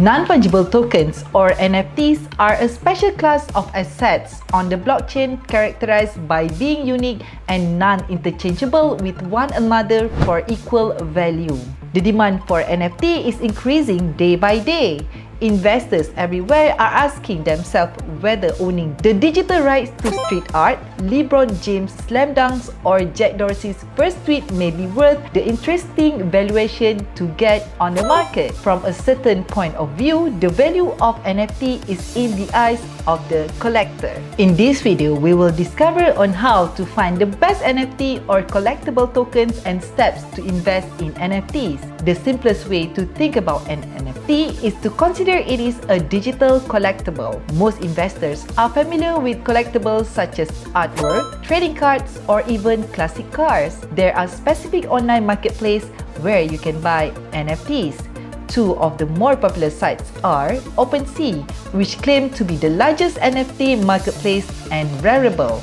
Non-fungible tokens or NFTs are a special class of assets on the blockchain characterized by being unique and non-interchangeable with one another for equal value. The demand for NFT is increasing day by day. Investors everywhere are asking themselves whether owning the digital rights to street art, LeBron James' slam dunks, or Jack Dorsey's first tweet may be worth the interesting valuation to get on the market. From a certain point of view, the value of NFT is in the eyes of the collector. In this video, we will discover on how to find the best NFT or collectible tokens and steps to invest in NFTs. The simplest way to think about an NFT is to consider it is a digital collectible. Most investors are familiar with collectibles such as artwork, trading cards, or even classic cars. There are specific online marketplaces where you can buy NFTs. Two of the more popular sites are OpenSea, which claim to be the largest NFT marketplace, and Rarible.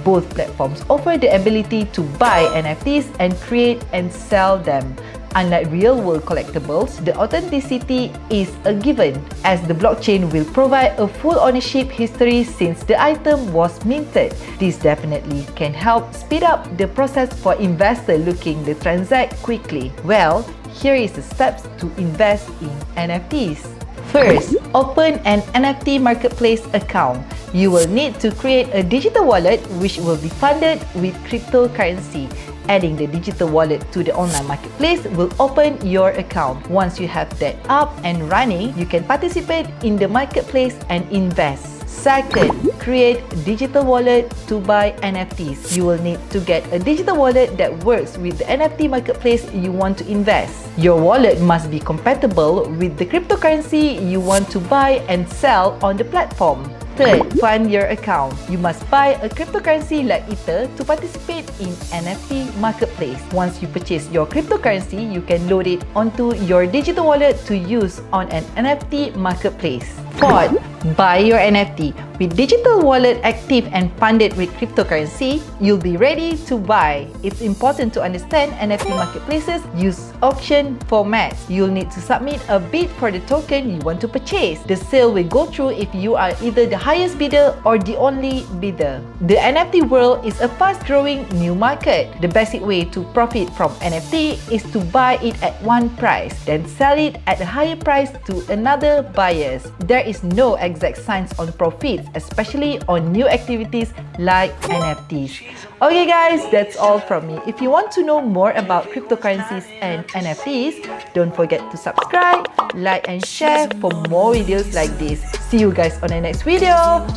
Both platforms offer the ability to buy NFTs and create and sell them. Unlike real-world collectibles, the authenticity is a given, as the blockchain will provide a full ownership history since the item was minted. This definitely can help speed up the process for investors looking to transact quickly. Well, here is the steps to invest in NFTs. First, open an NFT marketplace account. You will need to create a digital wallet which will be funded with cryptocurrency. Adding the digital wallet to the online marketplace will open your account. Once you have that up and running, you can participate in the marketplace and invest. Second, create a digital wallet to buy NFTs. You will need to get a digital wallet that works with the NFT marketplace you want to invest. Your wallet must be compatible with the cryptocurrency you want to buy and sell on the platform. Third, fund your account. You must buy a cryptocurrency like Ether to participate in NFT marketplace. Once you purchase your cryptocurrency, you can load it onto your digital wallet to use on an NFT marketplace. Fourth, buy your NFT. With digital wallet active and funded with cryptocurrency, you'll be ready to buy. It's important to understand NFT marketplaces use auction formats. You'll need to submit a bid for the token you want to purchase. The sale will go through if you are either the highest bidder or the only bidder. The NFT world is a fast-growing new market. The basic way to profit from NFT is to buy it at one price, then sell it at a higher price to another buyers. There is no exact science on profits, especially on new activities like NFTs. Okay guys, that's all from me. If you want to know more about cryptocurrencies and NFTs, don't forget to subscribe, like and share for more videos like this. See you guys on the next video.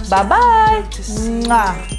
Bye bye. Mwah.